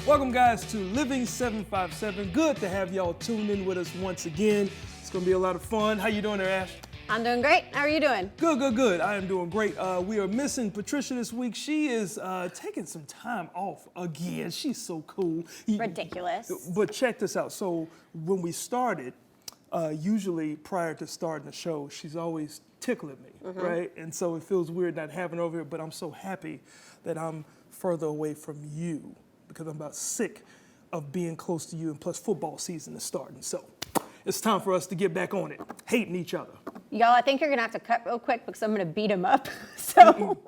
Welcome, guys, to Living 757. Good to have y'all tuned in with us once again. It's going to be a lot of fun. How you doing there, Ash? I'm doing great. How are you doing? Good. I am doing great. We are missing Patricia this week. She is taking some time off again. She's so cool. Ridiculous. But check this out. So when we started, usually prior to starting the show, she's always tickling me, right? And so it feels weird not having her over here, but I'm so happy that I'm further away from you because I'm about sick of being close to you, and plus football season is starting. So it's time for us to get back on it, hating each other. Y'all, I think you're going to have to cut real quick because I'm going to beat him up. So.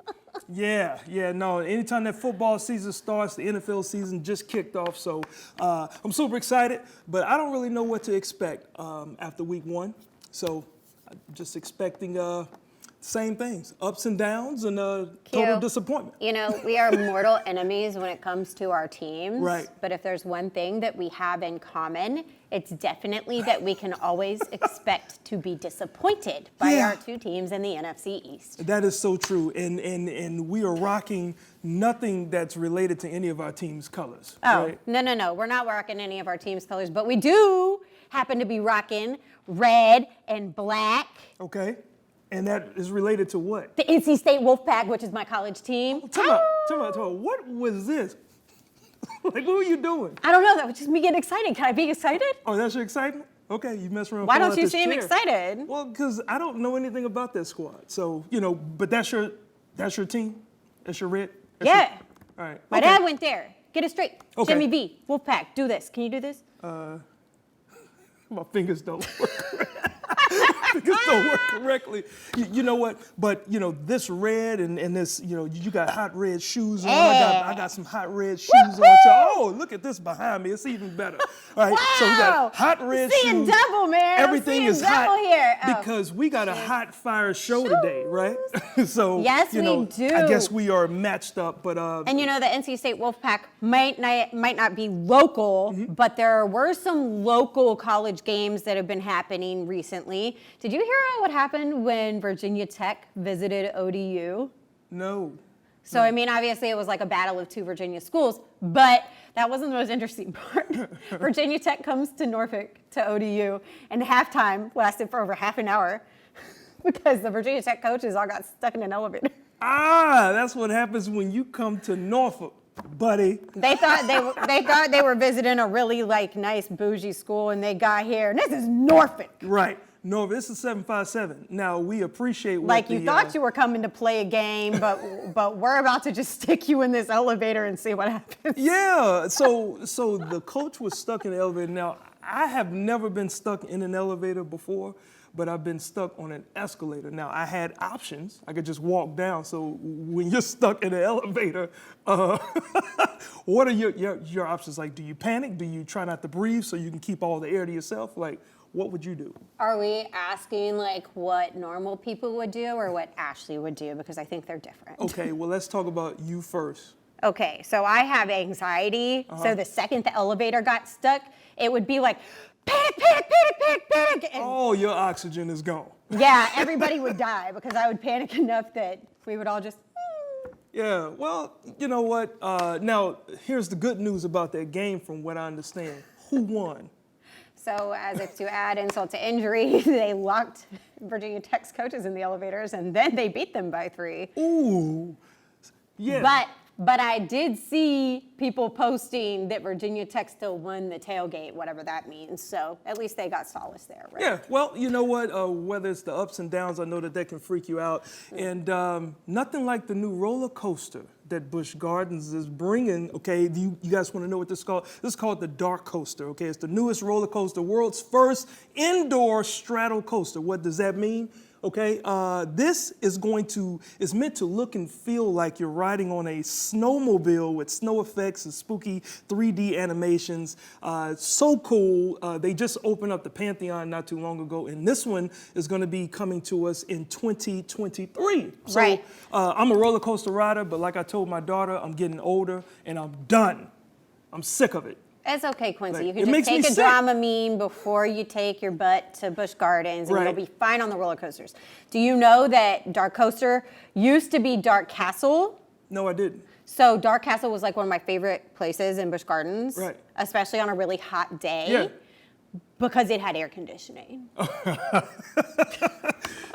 No. Anytime that football season starts, the NFL season just kicked off. So I'm super excited, but I don't really know what to expect after week one. So I'm just expecting same things, ups and downs, and total disappointment. You know, we are mortal enemies when it comes to our teams. Right. But if there's one thing that we have in common, it's definitely that we can always expect to be disappointed by our two teams in the NFC East. That is so true. And we are rocking nothing that's related to any of our team's colors. Oh, right? No. We're not rocking any of our team's colors, but we do happen to be rocking red and black. Okay. And that is related to what? The NC State Wolfpack, which is my college team. Tell me, what was this? Like, what were you doing? I don't know. That was just me getting excited. Can I be excited? Oh, that's your excitement? Okay, you mess around. Why don't you seem excited? Well, because I don't know anything about that squad. So, but that's your team? That's your red? Yeah. All right. My dad went there. Get it straight. Okay. Jimmy B, Wolfpack, do this. Can you do this? My fingers don't work. Fingers don't work correctly. You know what? But this red and this, you got hot red shoes on. I got some hot red shoes on. So, oh, look at this behind me. It's even better. All right. Wow. So we got hot red shoes. Seeing double, man. Everything is double hot here. because we got a hot fire show today, right? So yes, we do. I guess we are matched up, but and the NC State Wolfpack might not be local, but there were some local college games that have been happening recently. Did you hear what happened when Virginia Tech visited ODU? No. So, obviously it was like a battle of two Virginia schools, but that wasn't the most interesting part. Virginia Tech comes to Norfolk, to ODU, and halftime lasted for over half an hour because the Virginia Tech coaches all got stuck in an elevator. That's what happens when you come to Norfolk, buddy. They thought they were visiting a really nice bougie school, and they got here, and this is Norfolk. Right. Norfolk, this is 757. Now, we appreciate what you thought you were coming to play a game, but we're about to just stick you in this elevator and see what happens. Yeah, so the coach was stuck in the elevator. Now, I have never been stuck in an elevator before, but I've been stuck on an escalator. Now, I had options. I could just walk down. So when you're stuck in an elevator, what are your options? Like, do you panic? Do you try not to breathe so you can keep all the air to yourself? Like, what would you do? Are we asking what normal people would do or what Ashley would do? Because I think they're different. Okay, well, let's talk about you first. Okay, so I have anxiety. So the second the elevator got stuck, it would be like, panic. And your oxygen is gone. yeah, everybody would die because I would panic enough that we would all just. Yeah, well, you know what? Now, here's the good news about that game from what I understand. Who won? So as if to add insult to injury, they locked Virginia Tech's coaches in the elevators, and then they beat them by 3. Ooh, yeah. But I did see people posting that Virginia Tech still won the tailgate, whatever that means. So at least they got solace there, right? Yeah, well, you know what? Whether it's the ups and downs, I know that can freak you out. And nothing like the new roller coaster that Busch Gardens is bringing, okay? You guys want to know what this is called? This is called the Dark Coaster, okay? It's the newest roller coaster, world's first indoor straddle coaster. What does that mean? Okay, this is meant to look and feel like you're riding on a snowmobile with snow effects and spooky 3D animations. So cool. They just opened up the Pantheon not too long ago, and this one is going to be coming to us in 2023. So, right. I'm a roller coaster rider, but like I told my daughter, I'm getting older, and I'm done. I'm sick of it. It's okay, Quincy. Like, you can just take a Dramamine before you take your butt to Busch Gardens, and you'll be fine on the roller coasters. Do you know that Dark Coaster used to be Dark Castle? No, I didn't. So Dark Castle was like one of my favorite places in Busch Gardens, Right. especially on a really hot day, Yeah. because it had air conditioning.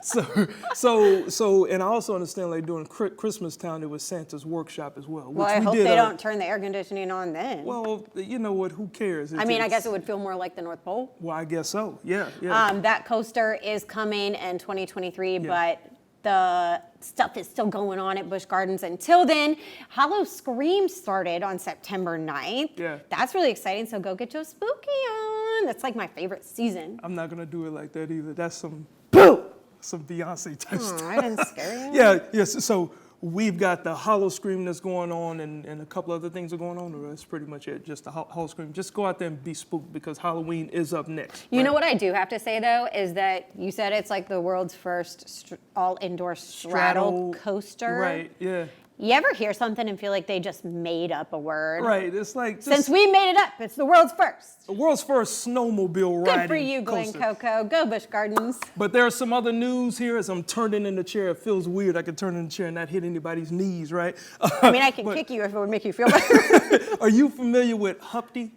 So, and I also understand like during Christmas time, it was Santa's workshop as well. Well, which I we hope did, they don't turn the air conditioning on then. Well, you know what? Who cares? I mean, I guess it would feel more like the North Pole. Well, I guess so. Yeah, yeah. That coaster is coming in 2023, but the stuff is still going on at Busch Gardens until then. Hollow Scream started on September 9th. Yeah. That's really exciting, so go get your spooky on. That's like my favorite season. I'm not gonna do it like that either. That's some Beyonce type stuff. I didn't scare you. Yeah, yes. So we've got the Hollow Scream that's going on, and a couple other things are going on. Or that's pretty much it. Just the Hollow Scream. Just go out there and be spooked because Halloween is up next. You know what I do have to say though is that you said it's like the world's first all indoor straddle coaster. Right. Yeah. You ever hear something and feel like they just made up a word? Right. It's like just Since we made it up, it's the world's first. the world's first snowmobile riding Good for you, Glen coaster. Coco. Go Busch Gardens. But there's some other news here. As I'm turning in the chair, it feels weird. I could turn in the chair and not hit anybody's knees, right? I mean, I can kick you if it would make you feel better. Are you familiar with Humpty?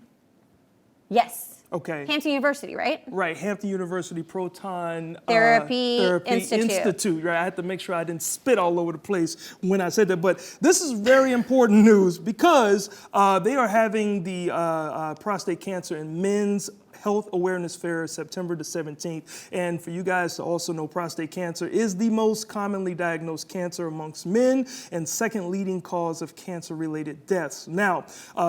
Yes. Okay. Hampton University, right? Right, Hampton University Proton Therapy Institute. Right, I had to make sure I didn't spit all over the place when I said that. But this is very important news because they are having the prostate cancer and men's Health Awareness Fair September the 17th. And for you guys to also know, prostate cancer is the most commonly diagnosed cancer amongst men and second leading cause of cancer-related deaths. Now,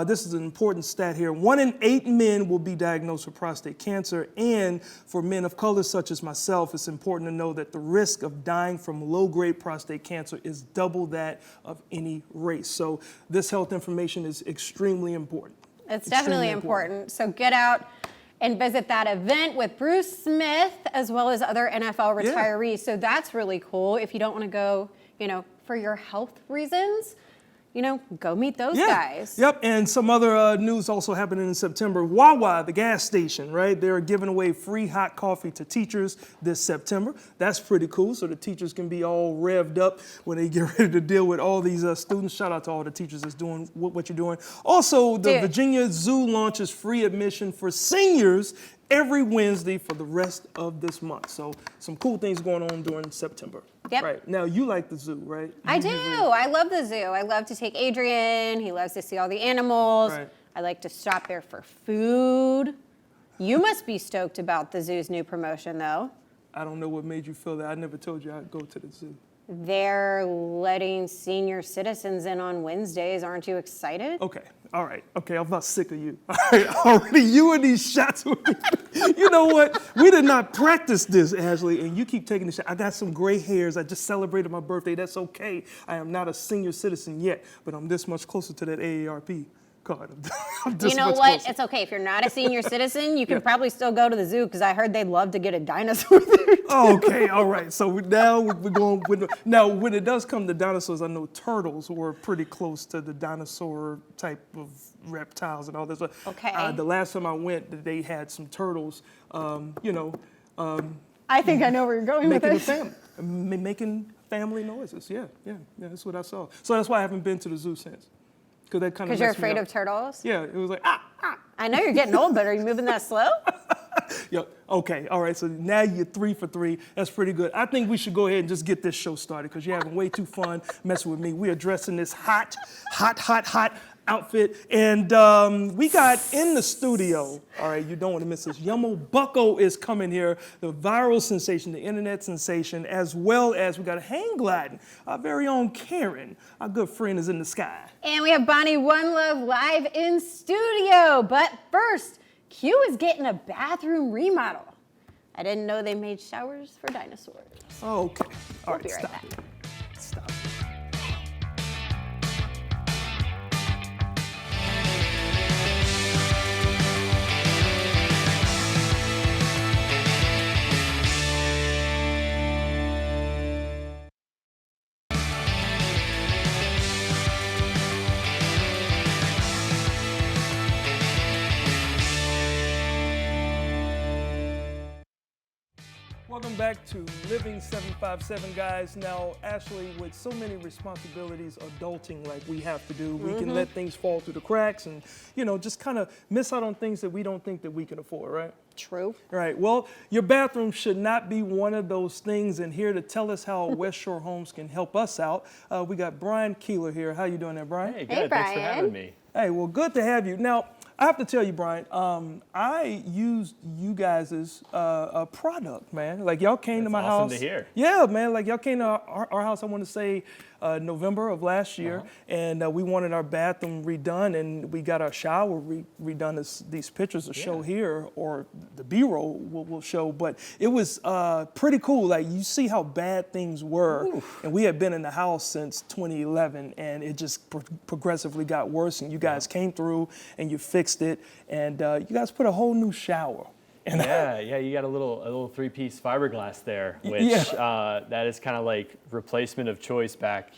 this is an important stat here. 1 in 8 men will be diagnosed with prostate cancer. And for men of color such as myself, it's important to know that the risk of dying from low-grade prostate cancer is double that of any race. So this health information is extremely important. It's definitely important. So get out and visit that event with Bruce Smith as well as other NFL retirees. So that's really cool. If you don't want to go, for your health reasons, go meet those guys. Yep, and some other news also happening in September. Wawa, the gas station, right? They're giving away free hot coffee to teachers this September. That's pretty cool, so the teachers can be all revved up when they get ready to deal with all these students. Shout out to all the teachers that's doing what you're doing. Also, the Virginia Zoo launches free admission for seniors every Wednesday for the rest of this month. So some cool things going on during September. Yep. Right. Now, you like the zoo, right? I do. I love the zoo. I love to take Adrian. He loves to see all the animals. Right. I like to stop there for food. You must be stoked about the zoo's new promotion, though. I don't know what made you feel that. I never told you I'd go to the zoo. They're letting senior citizens in on Wednesdays. Aren't you excited? Okay, all right. Okay, I'm about sick of you. All right, already you and these shots with me. You know what? We did not practice this, Ashley, and you keep taking the shot. I got some gray hairs. I just celebrated my birthday. That's okay. I am not a senior citizen yet, but I'm this much closer to that AARP card. I'm this You know much what? closer. It's okay. If you're not a senior citizen, you can probably still go to the zoo because I heard they'd love to get a dinosaur there. Okay, all right. So now we're going with now when it does come to dinosaurs, I know turtles were pretty close to the dinosaur type of reptiles and all this. Okay. The last time I went, they had some turtles. I think I know where you're going with making this. making family noises. Yeah. That's what I saw. So that's why I haven't been to the zoo since. Because that kind of Because you're afraid of turtles? Yeah, it was like I know you're getting old, but are you moving that slow? Yeah. Okay. All right. So now you're 3 for 3. That's pretty good. I think we should go ahead and just get this show started because you're having way too fun messing with me. We are dressing this hot outfit, and we got in the studio. All right. You don't want to miss this. Yummo Bucko is coming here, the viral sensation, the internet sensation, as well as we got a hang gliding. Our very own Karen, our good friend, is in the sky. And we have Bonnie One Love live in studio. But first, Q is getting a bathroom remodel. I didn't know they made showers for dinosaurs. Okay. All We'll right. be right Stop back. it. Stop. Welcome back to Living 757, guys. Now, Ashley, with so many responsibilities, adulting like we have to do, we can let things fall through the cracks and, just kind of miss out on things that we don't think that we can afford, right? True. Right. Well, your bathroom should not be one of those things. And here to tell us how West Shore Homes can help us out, we got Brian Keeler here. How you doing there, Brian? Hey, good. Hey, Thanks for Brian. having me. Hey, well, good to have you. Now, I have to tell you, Brian, I used you guys' product, man. Like, y'all came to my That's awesome house. to hear. Yeah, man. Like, y'all came to our house, I want to say, November of last year, and we wanted our bathroom redone, and we got our shower redone. These pictures will show here, or the B-roll will show, but it was pretty cool. Like, you see how bad things were, and we had been in the house since 2011, and it just progressively got worse, and you guys came through, and you fixed it, and you guys put a whole new shower. And Yeah, you got a little three-piece fiberglass there, which that is kind of like replacement of choice back,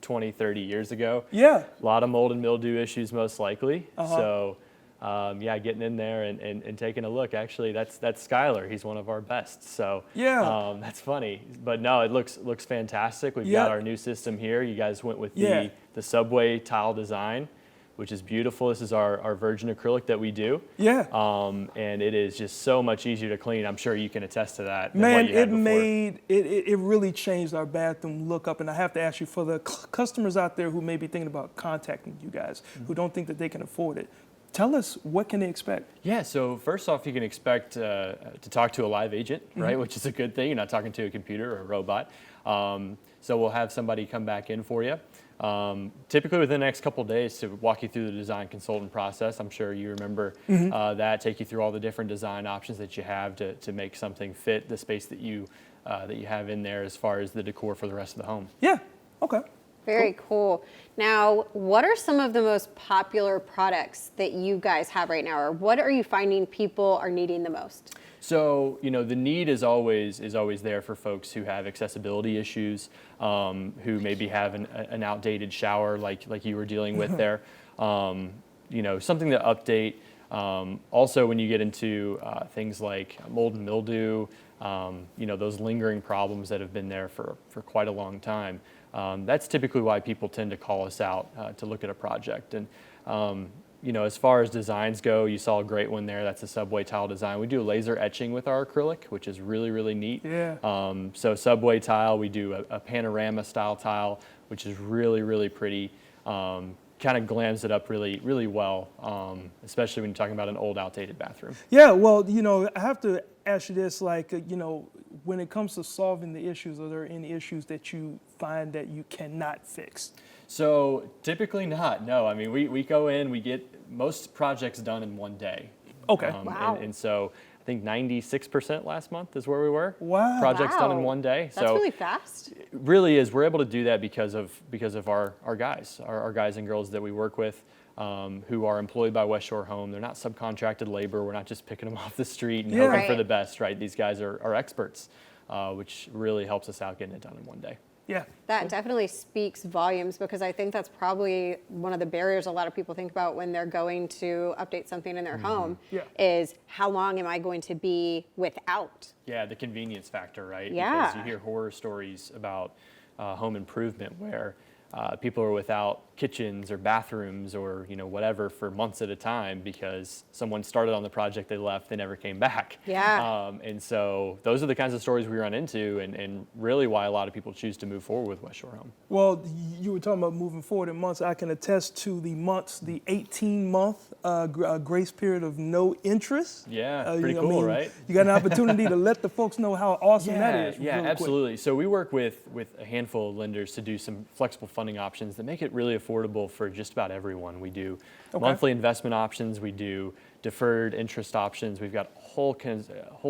20, 30 years ago. Yeah. A lot of mold and mildew issues most likely. So, getting in there and taking a look. Actually, that's Skylar. He's one of our best. So that's funny. But no, it looks fantastic. We've got our new system here. You guys went with the subway tile design, which is beautiful. This is our virgin acrylic that we do. Yeah. And it is just so much easier to clean. I'm sure you can attest to that. Man, it really changed our bathroom look up. And I have to ask you, for the customers out there who may be thinking about contacting you guys, who don't think that they can afford it, tell us, what can they expect? Yeah, so first off, you can expect to talk to a live agent, right? Which is a good thing. You're not talking to a computer or a robot. So we'll have somebody come back in for you. Typically within the next couple of days to walk you through the design consultant process. I'm sure you remember that, take you through all the different design options that you have to make something fit the space that you have in there as far as the decor for the rest of the home. Yeah, okay. Very cool. Now, what are some of the most popular products that you guys have right now, or what are you finding people are needing the most? So, the need is always there for folks who have accessibility issues, who maybe have an outdated shower like you were dealing with there. Something to update. Also, when you get into things like mold and mildew, those lingering problems that have been there for quite a long time. That's typically why people tend to call us out to look at a project. And as far as designs go, you saw a great one there. That's a subway tile design. We do laser etching with our acrylic, which is really, really neat. Yeah. So subway tile, we do a panorama style tile, which is really, really pretty. Kind of glams it up really, really well, especially when you're talking about an old, outdated bathroom. Yeah, well, I have to ask you this, when it comes to solving the issues, are there any issues that you find that you cannot fix? So typically not, no. I mean, we go in, we get most projects done in one day. Okay. Wow. And so I think 96% last month is where we were. Wow. Projects done in Wow. one day. That's So really fast. it really is. We're able to do that because of our guys, our guys and girls that we work with, who are employed by West Shore Home. They're not subcontracted labor. We're not just picking them off the street and Yeah. hoping for Right. the best, right? These guys are experts, which really helps us out getting it done in one day. Yeah. That definitely speaks volumes, because I think that's probably one of the barriers a lot of people think about when they're going to update something in their home, Yeah. is how long am I going to be without? Yeah, the convenience factor, right? Yeah. Because you hear horror stories about home improvement where people are without kitchens or bathrooms or whatever for months at a time because someone started on the project, they left, they never came back. Yeah. And so those are the kinds of stories we run into, and really why a lot of people choose to move forward with West Shore Home. Well, you were talking about moving forward in months. I can attest to the 18-month grace period of no interest. Yeah, pretty cool, right? You got an opportunity to let the folks know how awesome that is. Yeah, really quick. absolutely. So we work with a handful of lenders to do some flexible funding options that make it really affordable for just about everyone. We do monthly investment options. We do deferred interest options. We've got whole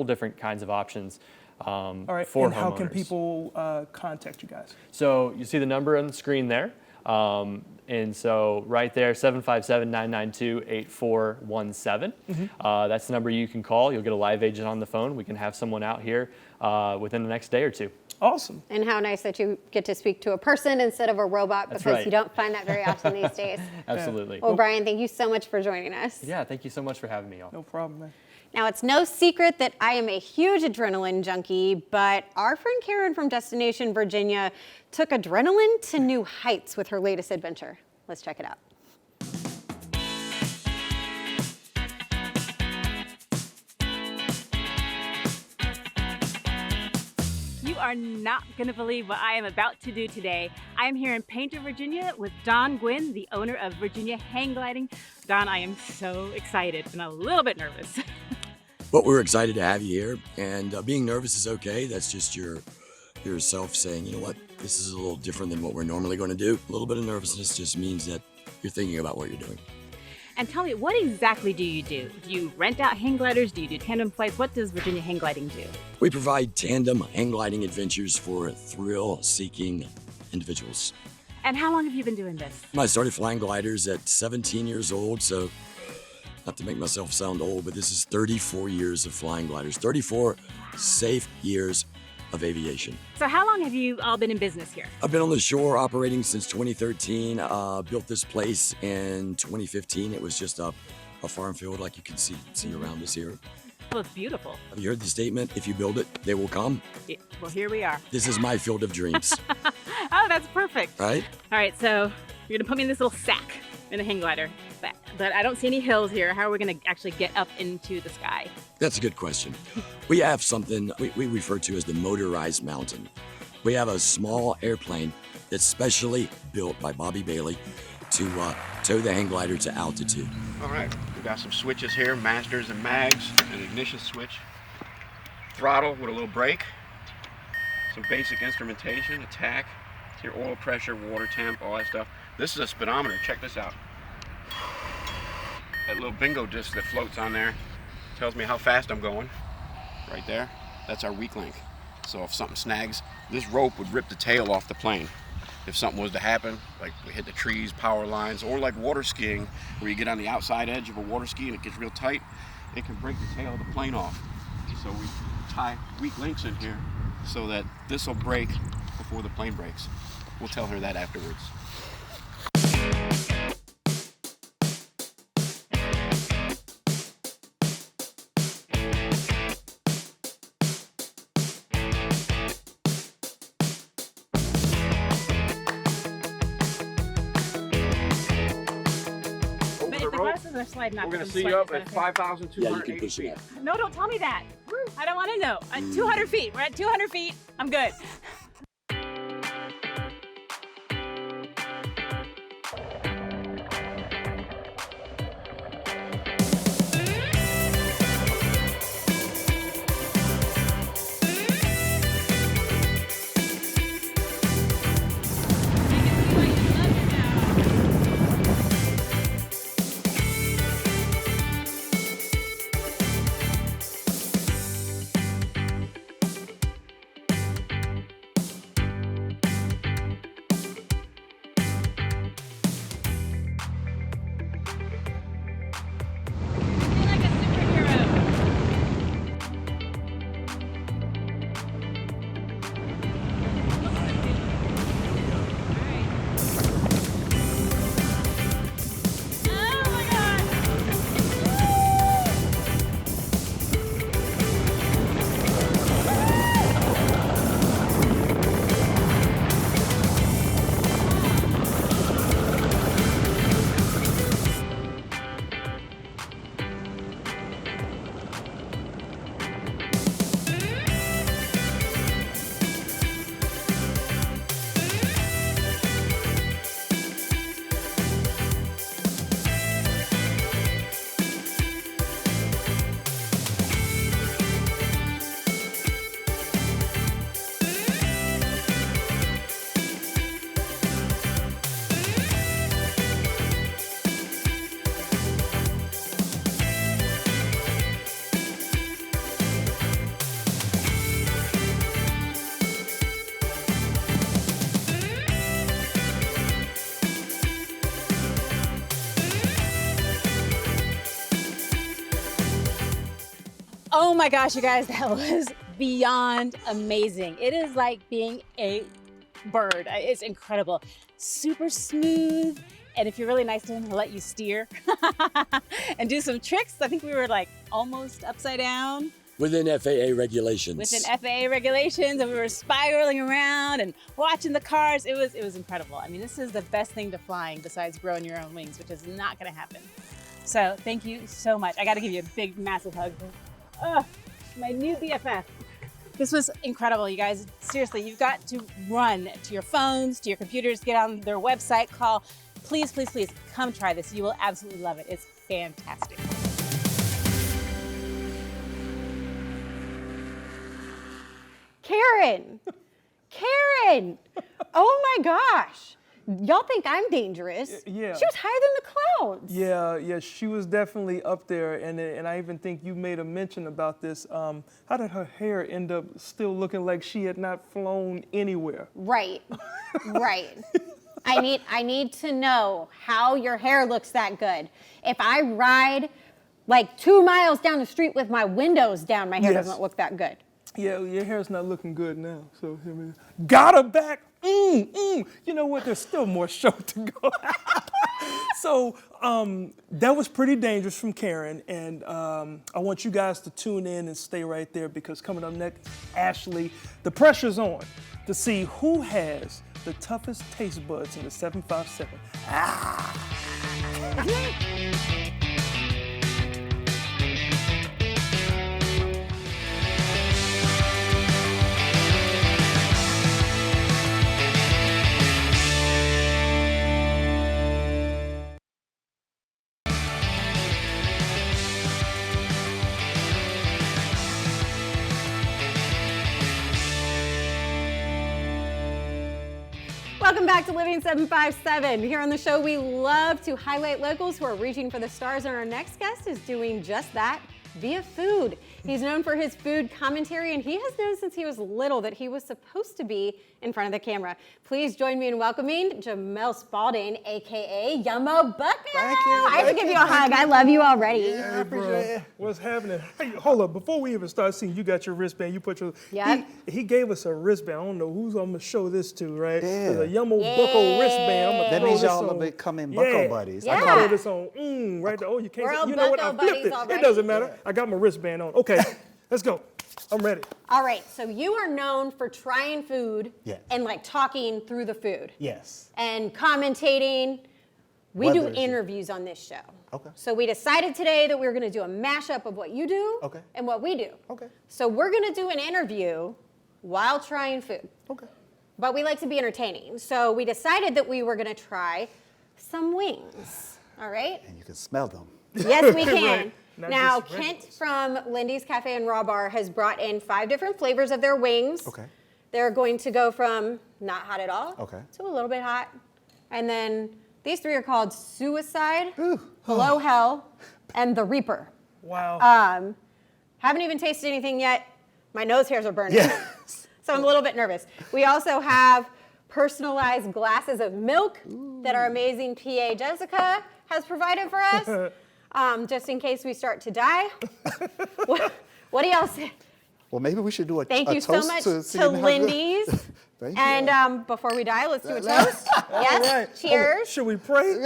different kinds of options All right, for and how can homeowners. people contact you guys? So you see the number on the screen there. And so right there, 757-992-8417. That's the number you can call. You'll get a live agent on the phone. We can have someone out here within the next day or two. Awesome. And how nice that you get to speak to a person instead of a robot, That's because right. you don't find that very often these days. Absolutely. Well, Brian, thank you so much for joining us. Yeah, thank you so much for having me on. No problem, man. Now, it's no secret that I am a huge adrenaline junkie, but our friend Karen from Destination Virginia took adrenaline to new heights with her latest adventure. Let's check it out. You are not going to believe what I am about to do today. I am here in Painter, Virginia with Don Gwynn, the owner of Virginia Hang Gliding. Don, I am so excited and a little bit nervous. But we're excited to have you here, and being nervous is okay. That's just yourself saying, you know what, this is a little different than what we're normally going to do. A little bit of nervousness just means that you're thinking about what you're doing. And tell me, what exactly do you do? Do you rent out hang gliders? Do you do tandem flights? What does Virginia Hang Gliding do? We provide tandem hang gliding adventures for thrill-seeking individuals. And how long have you been doing this? I started flying gliders at 17 years old, so not to make myself sound old, but this is 34 years of flying gliders, 34 safe years of aviation. So how long have you all been in business here? I've been on the shore operating since 2013. Built this place in 2015. It was just a farm field like you can see around us here. Well, it's beautiful. Have you heard the statement, if you build it, they will come? Yeah, well, here we are. This is my field of dreams, Oh, that's perfect. right? All right, so you're gonna put me in this little sack in a hang glider, but I don't see any hills here. How are we gonna actually get up into the sky? That's a good question. We have something we refer to as the motorized mountain. We have a small airplane that's specially built by Bobby Bailey to tow the hang glider to altitude. All right, we got some switches here, masters and mags, an ignition switch, throttle with a little brake, some basic instrumentation, attack, your oil pressure, water temp, all that stuff. This is a speedometer, check this out. That little bingo disc that floats on there tells me how fast I'm going, right there. That's our weak link. So if something snags, this rope would rip the tail off the plane. If something was to happen, like we hit the trees, power lines, or like water skiing, where you get on the outside edge of a water ski and it gets real tight, it can break the tail of the plane off. So we tie weak links in here so that this will break before the plane breaks. We'll tell her that afterwards. The glasses are sliding up. We're gonna I'm see you sliding up at down. 5,280 Yeah, you can push feet. it up. No, don't tell me that. I don't want to know. 200 feet. We're at 200 feet. I'm good. Oh my gosh, you guys, that was beyond amazing. It is like being a bird. It's incredible. Super smooth. And if you're really nice to him, he'll let you steer and do some tricks. I think we were like almost upside down Within FAA regulations. within FAA regulations, and we were spiraling around and watching the cars. It was incredible. I mean, this is the best thing to flying besides growing your own wings, which is not going to happen. So thank you so much. I got to give you a big, massive hug. Oh, my new BFF. This was incredible, you guys. Seriously, you've got to run to your phones, to your computers, get on their website, call. Please, please, please come try this. You will absolutely love it. It's fantastic. Karen, Karen, oh my gosh. Y'all think I'm dangerous. Yeah. She was higher than the clouds. Yeah, she was definitely up there, and I even think you made a mention about this. How did her hair end up still looking like she had not flown anywhere? Right, right. I need to know how your hair looks that good. If I ride like 2 miles down the street with my windows down, my hair Yes. doesn't look that good. Yeah, your hair's not looking good now. So, I mean, got her back. You know what? There's still more show to go. So that was pretty dangerous from Karen, and I want you guys to tune in and stay right there, because coming up next, Ashley, the pressure's on to see who has the toughest taste buds in the 757. Welcome back to Living 757. Here on the show, we love to highlight locals who are reaching for the stars, and our next guest is doing just that via food. He's known for his food commentary, and he has known since he was little that he was supposed to be in front of the camera. Please join me in welcoming Jamel Spalding, aka Yummo Bucko. Thank you, I have to thank give you, you a hug. I love you already. Hey, bro, what's happening? Hey, hold up, before we even start seeing, you got your wristband, you put your, Yep. he gave us a wristband. I don't know who's I'm gonna show this to, right? Yeah. There's a Yummo Bucko wristband. I'm gonna That throw means this y'all on. are becoming Bucko buddies. Yeah. I call this on, right there. Oh, you can't We're see. all You know what? I Bucko flipped buddies it. already. It doesn't matter. I got my wristband on. Okay, let's go. I'm ready. All right, so you are known for trying food Yes. and like talking through the food. Yes. And commentating. We do Whether it's- interviews on this show. Okay. So we decided today that we were going to do a mashup of what you do Okay. and what we do. Okay. So we're going to do an interview while trying food. Okay. But we like to be entertaining. So we decided that we were going to try some wings. All right? And you can smell them. Yes, we can. Right. Not Now, just regular Kent from Lindy's Cafe and Raw Bar has brought in 5 different flavors of their wings. Okay. They're going to go from not hot at all Okay. to a little bit hot. And then these 3 are called Suicide, Below Hell, and The Reaper. Wow. Haven't even tasted anything yet. My nose hairs are burning. Yes. So I'm a little bit nervous. We also have personalized glasses of milk that our amazing PA Jessica has provided for us, just in case we start to die. what do y'all say? Well, maybe we should do a Thank a you so toast much to to seeing how good- Lindy's. Thank you. And before we die, let's do a toast. All Yes, right. cheers. Should we pray?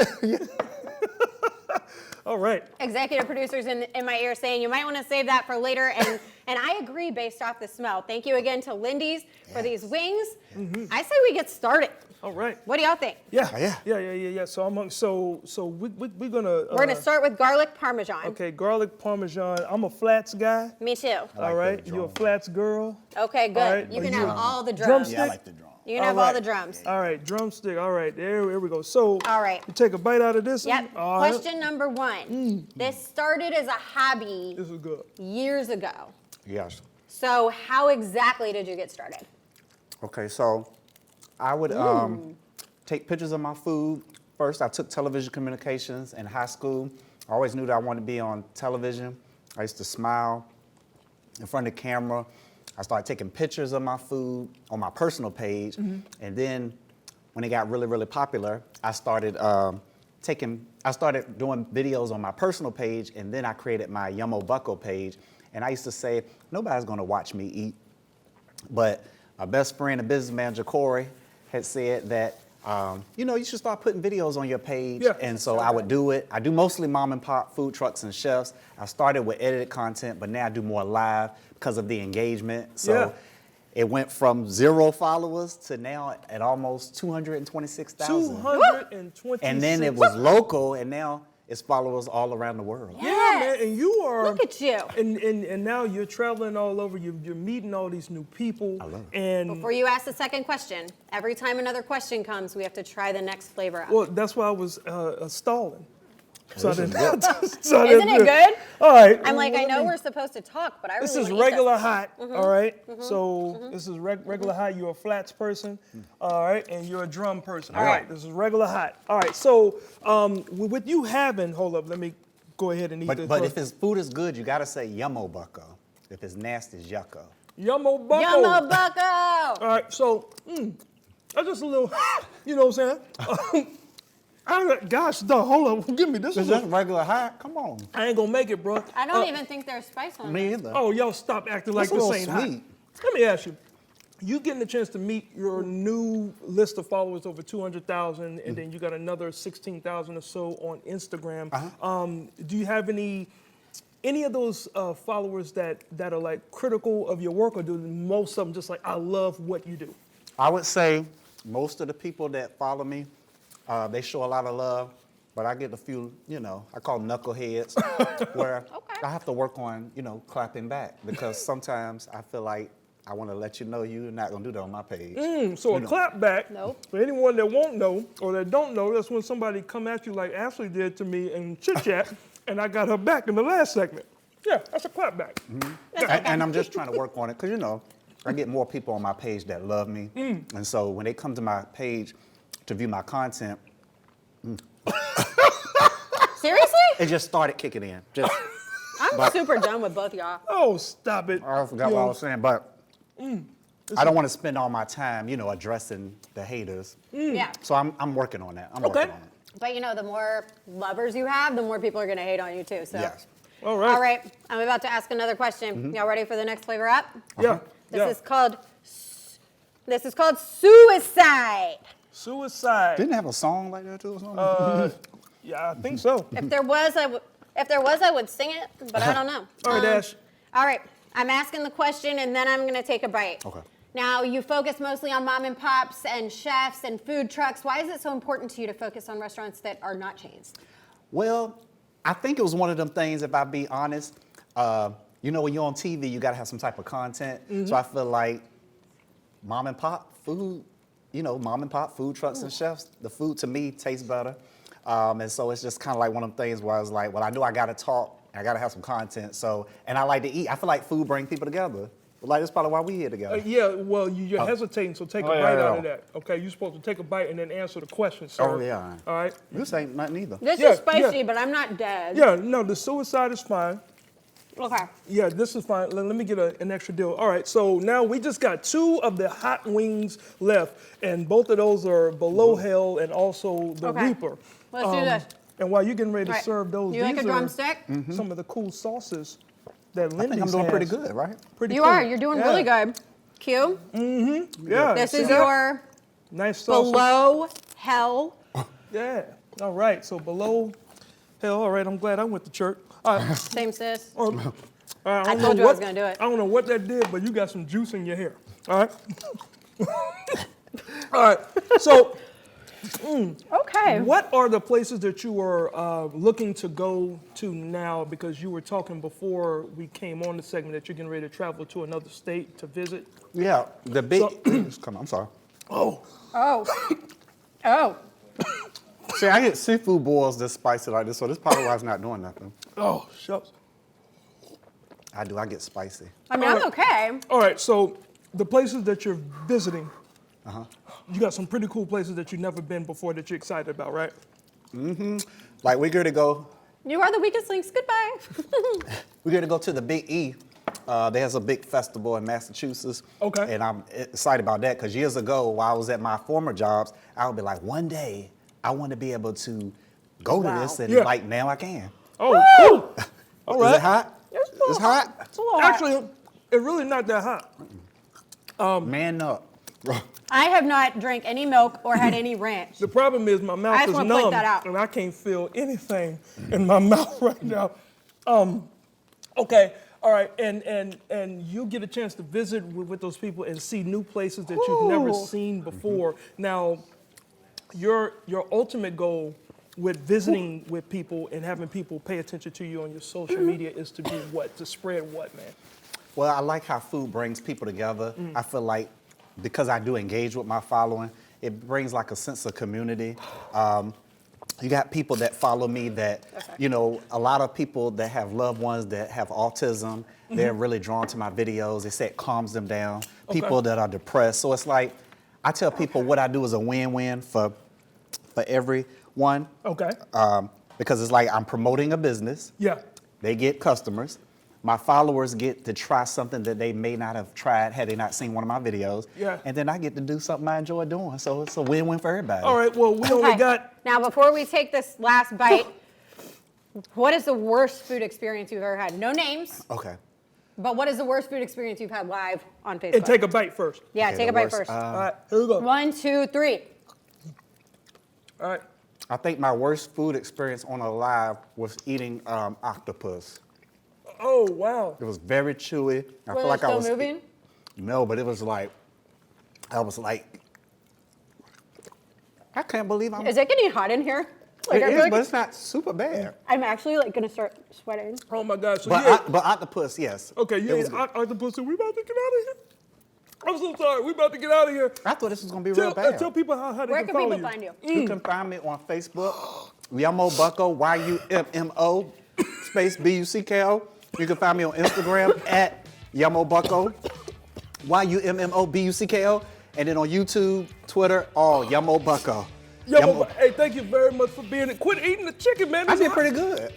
All right. Executive producers in my ear saying you might want to save that for later, and I agree based off the smell. Thank you again to Lindy's for these wings. I say we get started. All right. What do y'all think? Yeah. So we're gonna. We're gonna start with garlic parmesan. Okay, garlic parmesan. I'm a flats guy. Me too. All right. the You're a drum. flats girl. Okay, good. All right. You Are can you have a all the drums. drumstick? Yeah, I like the drum. You can have all the drums. All right, drumstick. All right, here we go. So, All right. you take a bite out of this. Yep. one? All right. Question number 1. This started as a hobby This is good. years ago. Yes. So how exactly did you get started? Okay, so I would take pictures of my food. First, I took television communications in high school. I always knew that I wanted to be on television. I used to smile in front of the camera. I started taking pictures of my food on my personal page. And then when it got really, really popular, I started doing videos on my personal page, and then I created my Yummo Bucko page. And I used to say, nobody's gonna watch me eat. But my best friend and business manager, Corey, had said that you know, you should start putting videos on your page. Yeah. And so I would do it. I do mostly mom and pop food trucks and chefs. I started with edited content, but now I do more live because of the engagement. So Yeah. it went from 0 followers to now at almost 226,000. 226. And then it was local, and now it's followers all around the world. Yeah, man, and you are. Look at you. And now you're traveling all over. You're meeting all these new people. I love it. And Before you ask the second question, every time another question comes, we have to try the next flavor out. well, that's why I was stalling. So I This is didn't. good. so I Isn't didn't it do good? All right. I'm like, I let know me- we're supposed to talk, but I really This is wanna eat regular this. hot, all right? So this is regular hot. You're a flats person, all right? And you're a drum person, all right? This is regular hot. All right, so with you having, hold up, let me go ahead and eat this. But first. if his food is good, you gotta say yummo bucko. If it's nasty, it's yucko. Yummo Bucko. Yummo Bucko! All right, so that's just a little, you know what I'm saying? Gosh, dog, hold up, give me this. It's Is just regular hot. Come on. I ain't gonna make it, bro. I don't even think there's spice on Me it. either. Oh, y'all stop acting like It's a this little ain't hot. sweet. Let me ask you. You getting a chance to meet your new list of followers over 200,000, and then you got another 16,000 or so on Instagram. Do you have any of those followers that are like critical of your work, or do most of them just like, I love what you do? I would say most of the people that follow me, they show a lot of love, but I get a few, you know, I call them knuckleheads, where I have to work on, you know, clapping back, because sometimes I feel like I want to let you know you're not going to do that on my page. So a clap back, Nope. for anyone that won't know or that don't know, that's when somebody come at you like Ashley did to me and chit chat, and I got her back in the last segment. Yeah, that's a clap back. And I'm just trying to work on it, because, you know, I get more people on my page that love me. And so when they come to my page to view my content, Seriously? it just started kicking in. Just, I'm super done with both y'all. Oh, stop it. I forgot what I was saying, but I don't want to spend all my time, you know, addressing the haters. Yeah. So I'm working on that. I'm Okay. working on it. But you know, the more lovers you have, the more people are going to hate on you too. So. Yes. All right. All right. I'm about to ask another question. Y'all ready for the next flavor up? Yeah. This yeah. is called suicide. Suicide. Didn't it have a song like that too or something? Yeah, I think so. If there was, I would sing it, but I don't know. All right, Ash. All right. I'm asking the question, and then I'm going to take a bite. Okay. Now, you focus mostly on mom and pops and chefs and food trucks. Why is it so important to you to focus on restaurants that are not chains? Well, I think it was one of them things, if I be honest. You know, when you're on TV, you got to have some type of content. So I feel like mom and pop food, you know, mom and pop food trucks and chefs, the food to me tastes better. And so it's just kind of like one of them things where I was like, well, I know I got to talk, I got to have some content. So, and I like to eat. I feel like food brings people together. Like, that's probably why we here together. Yeah, well, you're hesitating, so take a Oh, yeah, bite yeah. out of that. Okay, you're supposed to take a bite and then answer the question, sir. Oh, yeah. All right. This ain't nothing either. This Yeah, is spicy, yeah. but I'm not dead. Yeah, no, the suicide is fine. Okay. Yeah, this is fine. Let me get an extra deal. All right, so now we just got 2 of the hot wings left, and both of those are Below Hell and also the Okay. Reaper. Let's do this. And while you're getting ready to All right. serve those, You like these a are drumstick? some of the cool sauces that I Lindy's think I'm doing pretty has. good, right? Pretty You cool. are. You're doing Yeah. really good. Q, Yeah. this see is that? your nice sauce. Below Hell. Yeah. All right. So Below Hell. All right. I'm glad I went to church. All right. Same sis. I don't I know told you I was what- gonna do it. I don't know what that did, but you got some juice in your hair. All right. All right. So, Okay. what are the places that you are looking to go to now? Because you were talking before we came on the segment that you're getting ready to travel to another state to visit. Yeah, the big. Come on, I'm sorry. Oh. Oh. Oh. See, I get seafood boils that's spicy like this, so this probably why it's not doing nothing. Oh, shucks. I do. I get spicy. I mean, I'm okay. All right. So, the places that you're visiting, you got some pretty cool places that you've never been before that you're excited about, right? Like we're going to go. You are the weakest links. Goodbye. We're going to go to the Big E. There's a big festival in Massachusetts. Okay. And I'm excited about that because years ago, while I was at my former jobs, I would be like, one day I want to be able to go to Wow. this, and Yeah. like now I can. Oh, cool. All right. Is it hot? It's a little It's hot. It's a little hot. Actually, it's really not that hot. Man up. I have not drank any milk or had any ranch. The problem is my I mouth just is wanna point numb, that out. and I can't feel anything in my mouth right now. Okay, all right, and you get a chance to visit with those people and see new places that you've never Ooh. seen before. Now, your ultimate goal with visiting with people and having people pay attention to you on your social media is to do what? To spread what, man? Well, I like how food brings people together. I feel like because I do engage with my following, it brings like a sense of community. You got people that follow me that, you know, a lot of people that have loved ones that have autism, they're really drawn to my videos. They say it calms them down. People that are depressed. So it's like, I tell people what I do is a win-win for everyone. Okay. Because it's like I'm promoting a business. Yeah. They get customers. My followers get to try something that they may not have tried had they not seen one of my videos. Yeah. And then I get to do something I enjoy doing. So it's a win-win for everybody. All right, well, we only Okay. got, Now, before we take this last bite, what is the worst food experience you've ever had? No names, Okay. but what is the worst food experience you've had live on Facebook? and take a bite first. Yeah, Okay, take the a bite worst, first. All right, here we go. 1, 2, 3. All right. I think my worst food experience on a live was eating octopus. Oh, wow. It was very chewy. I Were feel they like I still was moving? No, but it was like I can't believe I'm Is it getting hot in here? Like, It I feel is, like but it's not super bad. I'm actually like gonna start sweating. Oh, my God. So, But yeah. but octopus, yes. Okay, It you was ate good. octopus, so we about to get out of here. I'm so sorry. We about to get out of here. I thought this was gonna be real Tell, bad. tell people how they Where can can follow people you. find you? You can find me on Facebook, Yummo Bucko, YUMMO, space BUCKO. You can find me on Instagram at Yummo Bucko, YUMMO BUCKO, and then on YouTube, Twitter, all Yummo Bucko. Yo, Yummo- hey, thank you very much for being here. Quit eating the chicken, man. I It's did hot. pretty good.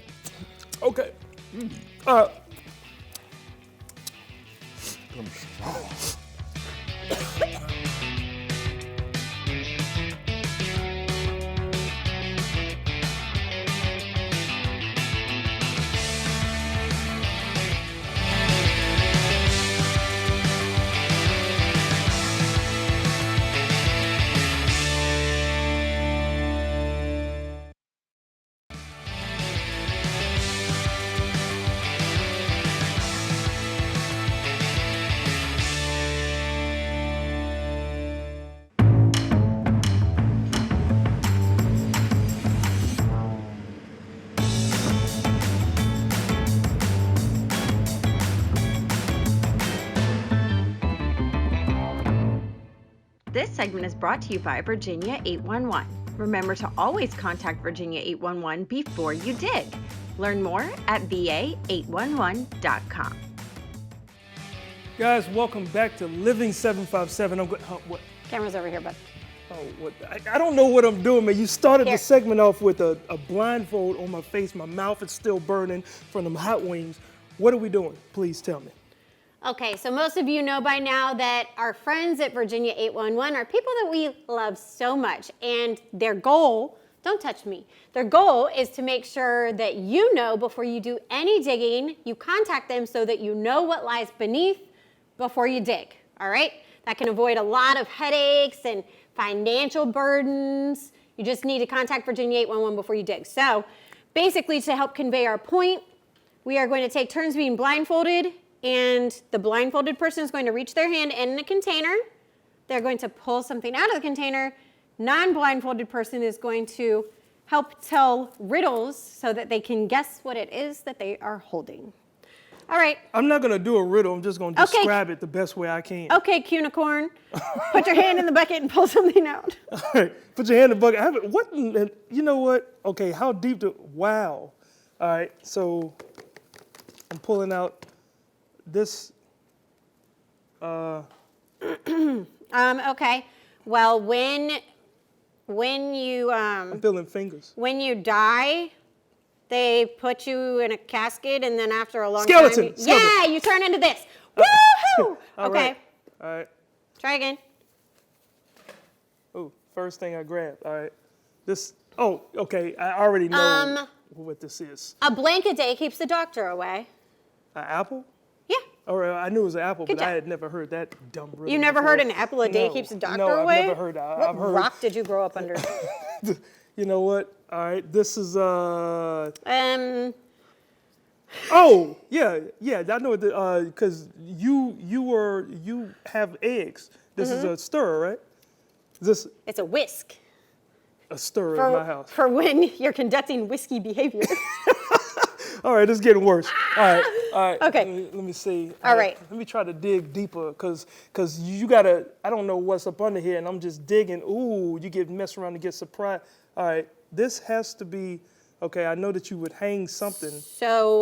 Okay. This segment is brought to you by Virginia 811. Remember to always contact Virginia 811 before you dig. Learn more at va811.com. Guys, welcome back to Living 757. I'm good. What? Camera's over here, bud. Oh, what? I don't know what I'm doing, man. You started Here. the segment off with a blindfold on my face. My mouth is still burning from them hot wings. What are we doing? Please tell me. Okay, so most of you know by now that our friends at Virginia 811 are people that we love so much, and their goal, don't touch me, their goal is to make sure that you know before you do any digging, you contact them so that you know what lies beneath before you dig, all right? That can avoid a lot of headaches and financial burdens. You just need to contact Virginia 811 before you dig. So basically, to help convey our point, we are going to take turns being blindfolded, and the blindfolded person is going to reach their hand in a container. They're going to pull something out of the container. Non-blindfolded person is going to help tell riddles so that they can guess what it is that they are holding. All right. I'm not going to do a riddle. I'm just going to Okay. describe it the best way I can. Okay, Cunicorn, put your hand in the bucket and pull something out. All right, put your hand in the bucket. I haven't, what, you know what? Okay, how deep do, wow. All right, so I'm pulling out this, Okay. Well, when you I'm feeling fingers. when you die, they put you in a casket, and then after a long Skeleton, time, skeleton. yeah, you turn into this. Woohoo! All Okay, right, all right. try again. Oh, first thing I grabbed, all right. This, oh, okay, I already know what this is. A blanket day keeps the doctor away. An apple? Yeah. All right, I knew it was an apple, Good but I job. had never heard that dumb riddle You never before. heard an apple a day No, keeps the doctor no, away? I've never heard that. What I've heard. rock did you grow up under? You know what? All right, this is Um, Oh, yeah, I know it, because you have eggs. This is a stirrer, right? Is this it's a whisk a stirrer in my house? for when you're conducting whiskey behavior. All right, it's getting worse. All right. Okay. Let me see. All right. Let me try to dig deeper, cause you gotta. I don't know what's up under here, and I'm just digging. Ooh, you get messed around and get surprised. All right, this has to be. Okay, I know that you would hang something. So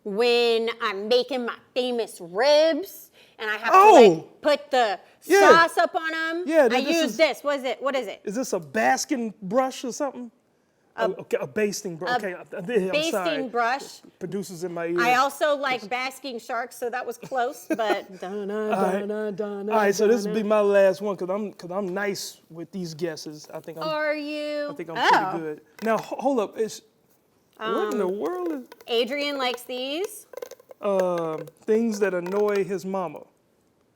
when I'm making my famous ribs and I have to Oh! like put the Yeah. sauce up on them, Yeah, I this use is- this. What is it? What is it? Is this a basking brush or something? Okay, a basting brush. Okay, I'm sorry. Basting brush. Producers in my ear. I also like basking sharks, so that was close, but All right, so this will be my last one because I'm nice with these guesses. I think I'm Are you? pretty good. Now hold up, what in the world is Adrian likes these. things that annoy his mama?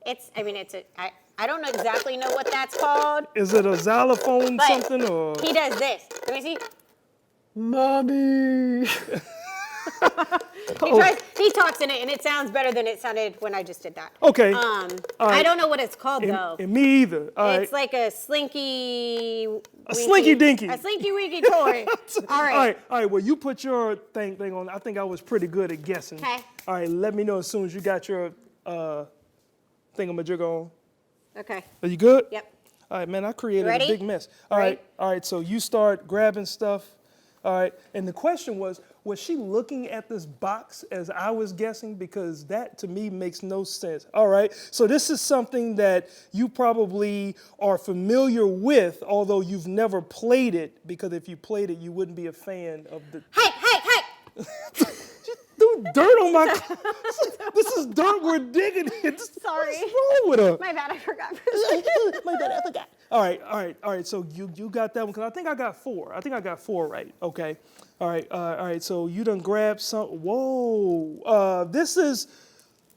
I don't exactly know what that's called. Is it a xylophone But something or? he does this. Let me see. Mommy. He talks in it, and it sounds better than it sounded when I just did that. Okay. I right. don't know what it's called though. And me either. All right. It's like a slinky. A slinky dinky. A slinky winky toy. All right. All right. Well, you put your thing on. I think I was pretty good at guessing. Okay. All right. Let me know as soon as you got your thingamajig on. Okay. Are you good? Yep. All right, man. I created Ready? a big mess. All Ready? right. All right. So you start grabbing stuff. All right. And the question was she looking at this box as I was guessing? Because that to me makes no sense. All right. So this is something that you probably are familiar with, although you've never played it. Because if you played it, you wouldn't be a fan of the. Hey! Threw dirt on my. This is dirt we're digging in. Sorry. What's wrong with her? My bad. I forgot. My bad, I forgot. All right. So you got that one because I think I got 4. I think I got 4 right. Okay. All right. So you done grabbed some. Whoa. This is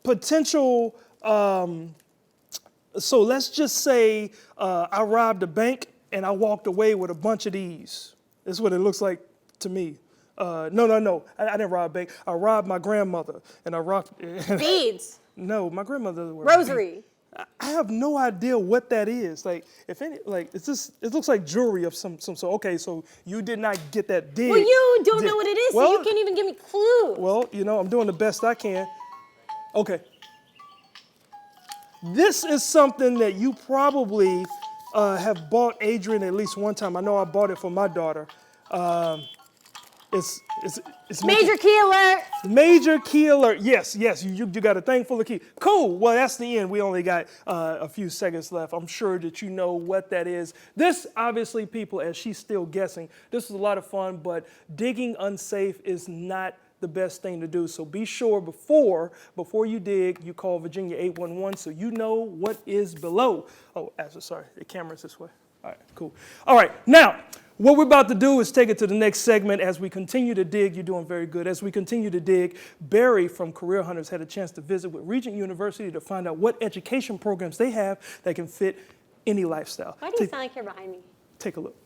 potential. So let's just say I robbed a bank and I walked away with a bunch of these. This is what it looks like to me. No. I didn't rob a bank. I robbed my grandmother and I robbed. Beads. No, my grandmother. Rosary. I have no idea what that is. Like, if any, like, it's just, it looks like jewelry of some sort. Okay, so you did not get that dig. Well, you don't know what it is, Well, so you can't even give me clues. Well, I'm doing the best I can. Okay. This is something that you probably have bought Adrian at least one time. I know I bought it for my daughter. It's Major key alert. Major key alert. Yes. You got a thing full of key. Cool. Well, that's the end. We only got a few seconds left. I'm sure that you know what that is. This, obviously, people, as she's still guessing, this was a lot of fun, but digging unsafe is not the best thing to do. So be sure before you dig, you call Virginia 811 so you know what is below. Oh, sorry, the camera's this way. All right, cool. All right, now, what we're about to do is take it to the next segment. As we continue to dig, you're doing very good. As we continue to dig, Barry from Career Hunters had a chance to visit with Regent University to find out what education programs they have that can fit any lifestyle. Why do you sound like you're behind me? Take a look.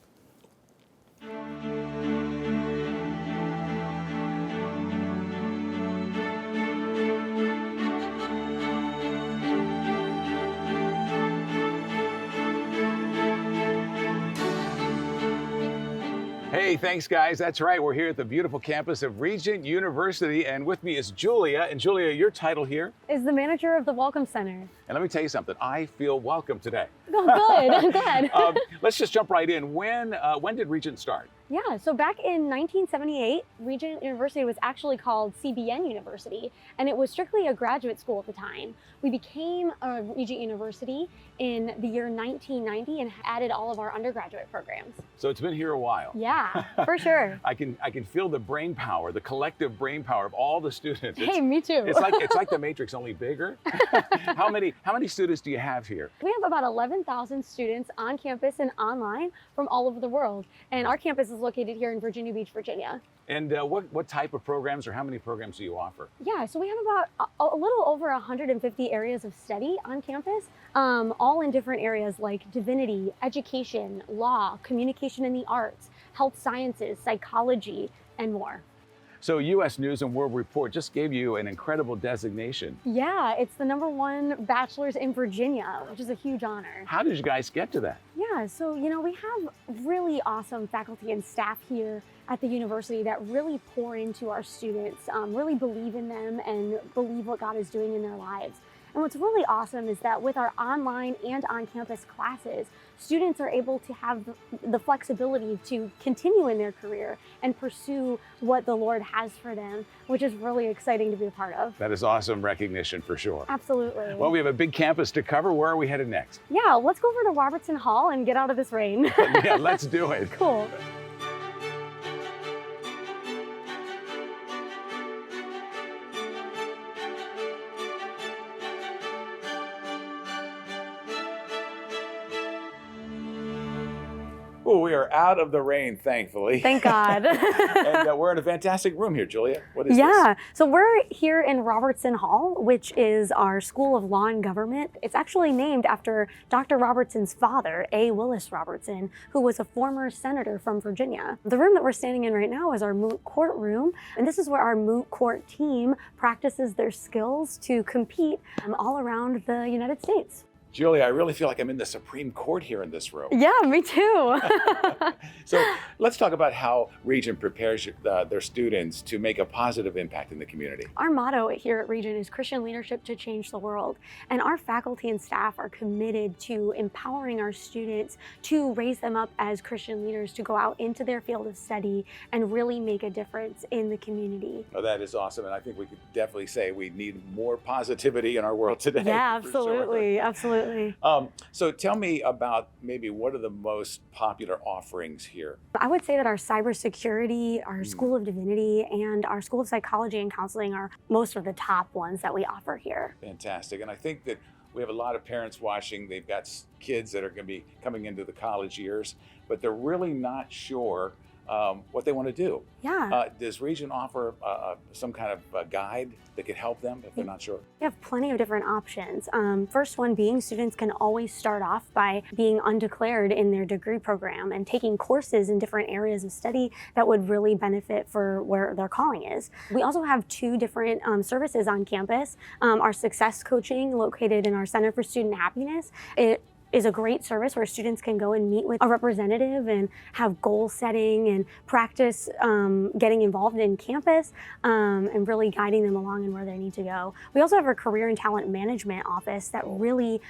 Hey, thanks guys. That's right. We're here at the beautiful campus of Regent University, and with me is Julia. And Julia, your title here? Is the manager of the Welcome Center. And let me tell you something. I feel welcome today. Oh, good. I'm glad. Let's just jump right in. When did Regent start? Yeah, so back in 1978, Regent University was actually called CBN University, and it was strictly a graduate school at the time. We became a Regent University in the year 1990 and added all of our undergraduate programs. So it's been here a while. Yeah, for sure. I can feel the brain power, the collective brain power of all the students. Hey, me too. It's like the Matrix, only bigger. How many students do you have here? We have about 11 7,000 students on campus and online from all over the world. And our campus is located here in Virginia Beach, Virginia. And what type of programs or how many programs do you offer? Yeah, so we have about a little over 150 areas of study on campus, all in different areas like divinity, education, law, communication in the arts, health sciences, psychology, and more. So U.S. News and World Report just gave you an incredible designation. Yeah, it's the #1 bachelor's in Virginia, which is a huge honor. How did you guys get to that? Yeah, so we have really awesome faculty and staff here at the university that really pour into our students, really believe in them and believe what God is doing in their lives. And what's really awesome is that with our online and on-campus classes, students are able to have the flexibility to continue in their career and pursue what the Lord has for them, which is really exciting to be a part of. That is awesome recognition for sure. Absolutely. Well, we have a big campus to cover. Where are we headed next? Yeah, let's go over to Robertson Hall and get out of this rain. Yeah, let's do it. Cool. Oh, we are out of the rain, thankfully. Thank God. And we're in a fantastic room here, Julia. What is Yeah, so we're here in Robertson Hall, which is our School of Law and Government. It's actually named after Dr. Robertson's father, A. Willis Robertson, who was a former senator from Virginia. The room that we're standing in right now is our moot court room, and this is where our moot court team practices their skills to compete all around the United States. Julia, I really feel like I'm in the Supreme Court here in this room. Yeah, me too. So let's talk about how Regent prepares their students to make a positive impact in the community. Our motto here at Regent is Christian leadership to change the world. And our faculty and staff are committed to empowering our students to raise them up as Christian leaders to go out into their field of study and really make a difference in the community. Oh, that is awesome. And I think we could definitely say we need more positivity in our world today. Yeah, for sure. absolutely. Absolutely. So tell me about maybe what are the most popular offerings here? I would say that our cybersecurity, our School of Divinity, and our School of Psychology and Counseling are most of the top ones that we offer here. Fantastic. And I think that we have a lot of parents watching. They've got kids that are going to be coming into the college years, but they're really not sure what they want to do. Yeah. Does Regent offer some kind of a guide that could help them if they're not sure? We have plenty of different options. First one being students can always start off by being undeclared in their degree program and taking courses in different areas of study that would really benefit for where their calling is. We also have 2 different services on campus. Our success coaching located in our Center for Student Happiness. It is a great service where students can go and meet with a representative and have goal setting and practice getting involved in campus and really guiding them along in where they need to go. We also have our career and talent management office that really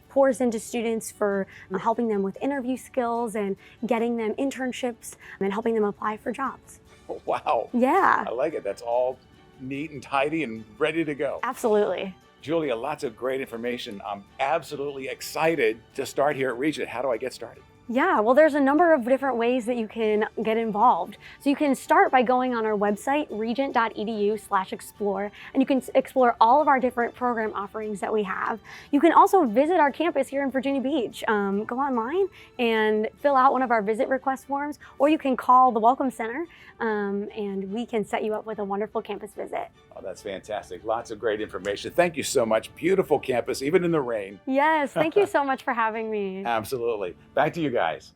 pours into students for helping them with interview skills and getting them internships and helping them apply for jobs. Wow. Yeah. I like it. That's all neat and tidy and ready to go. Absolutely. Julia, lots of great information. I'm absolutely excited to start here at Regent. How do I get started? Yeah, well, there's a number of different ways that you can get involved. So you can start by going on our website, regent.edu/explore, and you can explore all of our different program offerings that we have. You can also visit our campus here in Virginia Beach. Go online and fill out one of our visit request forms, or you can call the Welcome Center, and we can set you up with a wonderful campus visit. Oh, that's fantastic. Lots of great information. Thank you so much. Beautiful campus, even in the rain. Yes, thank you so much for having me. Absolutely. Back to you guys.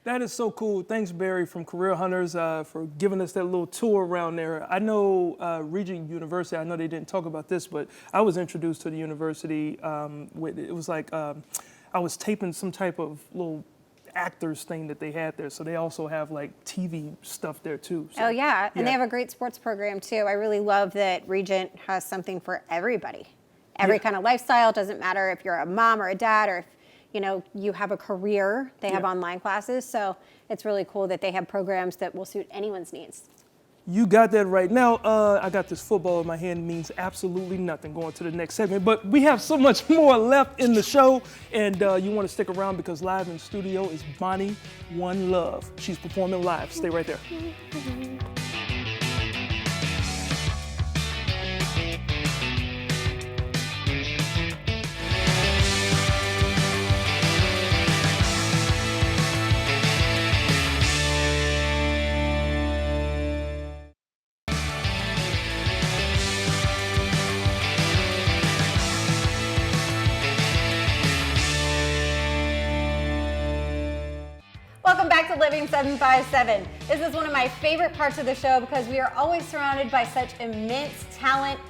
That is so cool. Thanks, Barry from Career Hunters, for giving us that little tour around there. I know Regent University, I know they didn't talk about this, but I was introduced to the university. It was like I was taping some type of little actors thing that they had there. So they also have like TV stuff there too. So, Oh yeah, and they have a great sports program too. I really love that Regent has something for everybody. Every kind of lifestyle, doesn't matter if you're a mom or a dad or if you have a career, they have online classes. So it's really cool that they have programs that will suit anyone's needs. You got that right. Now, I got this football in my hand, means absolutely nothing. Going to the next segment, but we have so much more left in the show, and you want to stick around because live in studio is Bonnie One Love. She's performing live. Stay right there. welcome back to Living 757. This is one of my favorite parts of the show because we are always surrounded by such immense talent.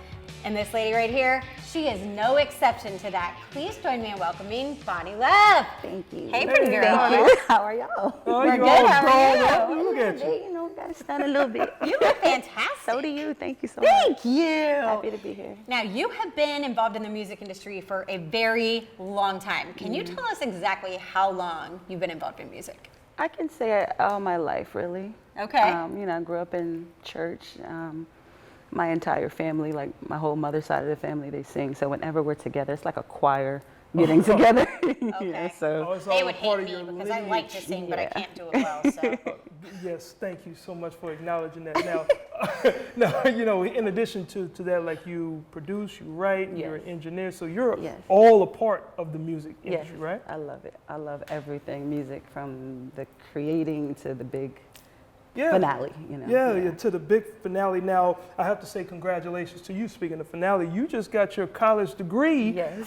And this lady right here, she is no exception to that. Please join me in welcoming Bonnie Love. Thank you. Hey, pretty girl. Thank you. How are y'all? Oh, We're you good. all How are grown you? up. Look at you. You know, got to stand a little bit. You look fantastic. So do you. Thank you so much. Thank you. Happy to be here. Now, you have been involved in the music industry for a very long time. Can you tell us exactly how long you've been involved in music? I can say it all my life, really. Okay. You know, I grew up in church. My entire family, like my whole mother's side of the family, they sing. So whenever we're together, it's like a choir getting together. Okay. So it's They all would a part hate of me your because I like to lineage. sing, but I can't do it well. So. Yes, thank you so much for acknowledging that. Now, now, you know, in addition to that, like you produce, you write, you're an Yes. engineer, so you're Yes. all a part of the music yes, industry, right? I love it. I love everything music, from the creating to the big Yeah. finale. You know. Yeah, to the big finale. Now, I have to say congratulations to you. Speaking of finale, you just got your college degree. Yes. Big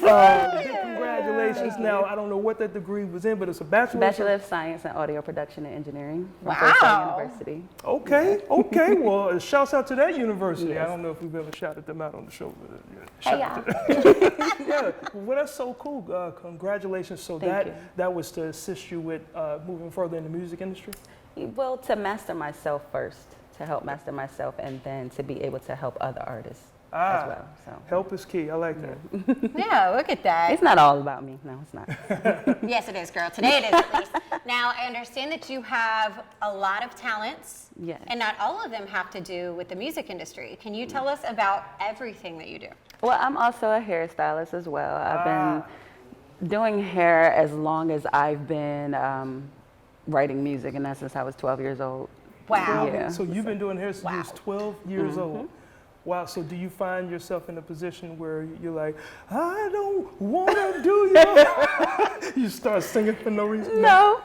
congratulations. Now, I don't know what that degree was in, but it's a bachelor's. Bachelor of Science in Audio Production and Engineering from Wow. First State University. Okay. Well, shouts out to that university. I Yes. don't know if we've ever shouted them out on the show. But, Hey, shout out y'all. to- yeah, well, that's so cool. Congratulations. So Thank you. that was to assist you with moving further in the music industry? Well, to master myself first, to help master myself, and then to be able to help other artists as well. So Help is key. I like that. Yeah, look at that. it's not all about me. No, it's not. Yes, it is, girl. Today it is, at least. Now, I understand that you have a lot of talents. Yes. And not all of them have to do with the music industry. Can you tell us about everything that you do? Well, I'm also a hairstylist as well. I've been doing hair as long as I've been writing music, and that's since I was 12 years old. Wow. Yeah. So you've been doing hair since you was Wow. 12 years old. Wow. So do you find yourself in a position where you're like, I don't want to do your You start singing for no reason? No,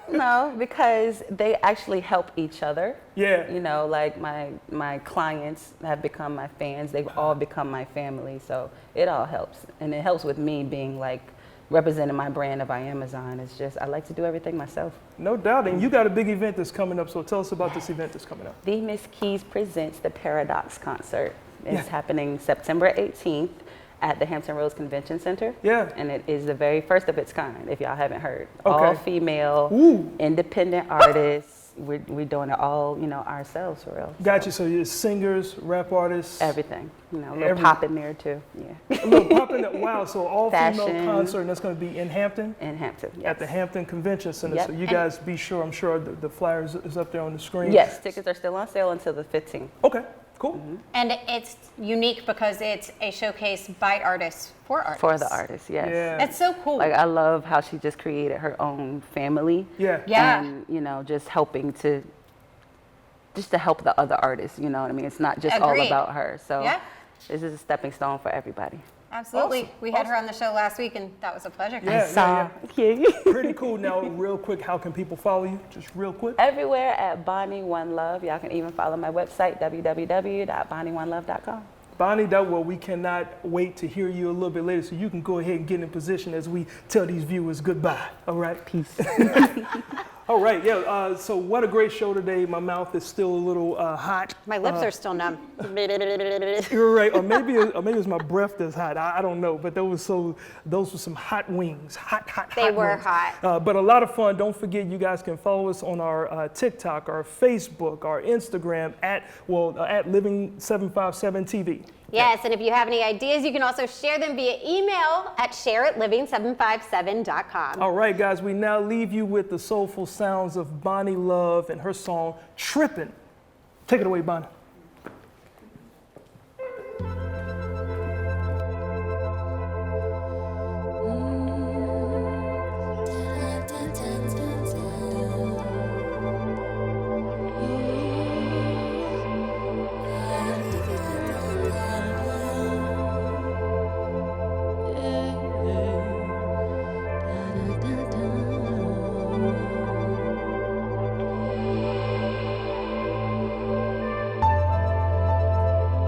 because they actually help each other. Yeah. You know, like my clients have become my fans. They've all become my family. So it all helps. And it helps with me being like representing my brand of Amazon. It's just, I like to do everything myself. No doubt. And you got a big event that's coming up. So tell us about this event that's coming up. The Miss Keys presents the Paradox concert. It's happening September 18th at the Hampton Roads Convention Center. Yeah. And it is the very first of its kind, if y'all haven't heard. Okay. All female, Ooh. independent artists. We're doing it all, you know, ourselves for real. Got you. So you're singers, rap artists. Everything. You know, a little pop in there too. Yeah. A little pop in there. Wow. So all female Fashion. concert, and that's going to be in Hampton? In Hampton, yes. At the Hampton Convention Center. Yep. So you guys be sure, I'm sure the flyers is up there on the screen. Yes, tickets are still on sale until the 15th. Okay, cool. And it's unique because it's a showcase by artists for artists. For the artists, yes. Yeah. That's so cool. Like, I love how she just created her own family. Yeah. Yeah. And, you know, just helping to help the other artists, you know what I mean? It's not just all Agreed. about her. So Yeah. this is a stepping stone for everybody. Absolutely. Awesome. We had her on the show last week, and that was a pleasure. Yeah. Yeah. Pretty cool. Now, real quick, how can people follow you? Just real quick. Everywhere at Bonnie One Love. Y'all can even follow my website, www.bonnieonelove.com. Bonnie, well, we cannot wait to hear you a little bit later, so you can go ahead and get in position as we tell these viewers goodbye. All right? Peace. All right, yeah. So what a great show today. My mouth is still a little hot. My lips are still numb. You're right, or maybe it's my breath that's hot. I don't know, but those were some hot wings, hot. They were wings. hot. But a lot of fun. Don't forget, you guys can follow us on our TikTok, our Facebook, our Instagram at Living757 TV. Yes, and if you have any ideas, you can also share them via email at share@living757.com. All right, guys, we now leave you with the soulful sounds of Bonnie Love and her song "Trippin'." Take it away, Bonnie.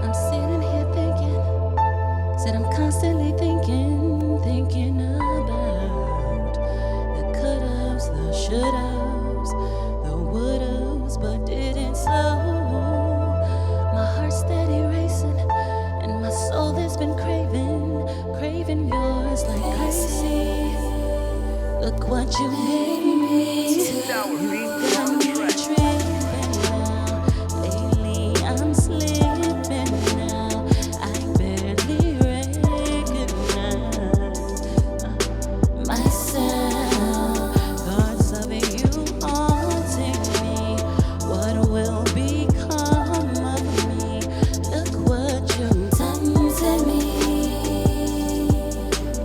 I'm sitting here thinking, said I'm constantly thinking about the could-haves, the should-haves, the would'ves, but didn't so. My heart's steady racing, and my soul has been craving yours like crazy. Look what you made me. Got me tripping now. Lately I'm slipping now. I barely recognize myself. Thoughts of you haunting me. What will become of me? Look what you've done to me.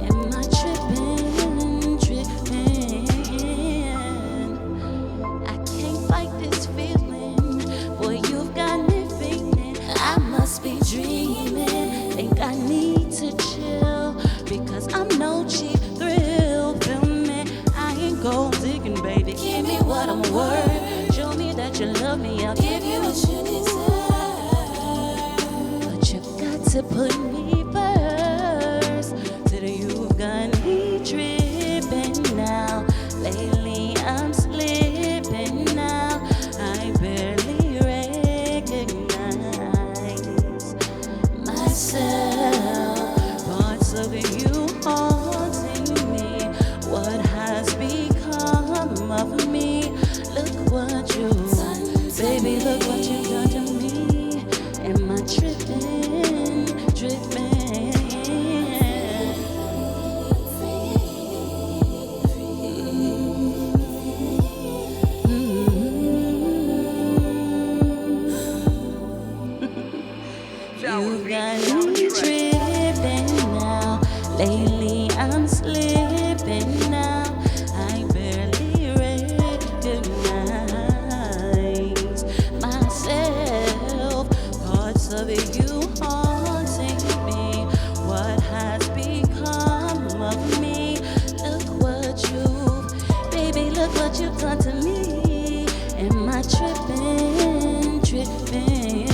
Am I tripping? I can't fight this feeling. Boy, you've got me feeling I must be dreaming. Think I need to chill because I'm no cheap thrill. Feel me? I ain't gold digging, baby. Give me what I'm worth. Show me that you love me. I'll give you what you deserve. But you got to put me first. Till you've got me tripping now. Lately I'm slipping now. I barely recognize myself. Parts of you haunting me. What has become of me? Look what you've done, baby. Look what you've done to me. Am I tripping, tripping? You got me tripping now. Lately I'm slipping now. I barely recognize myself. Parts of you haunting me. What has become of me? Look what baby, look what you've done to me. Am I tripping, tripping?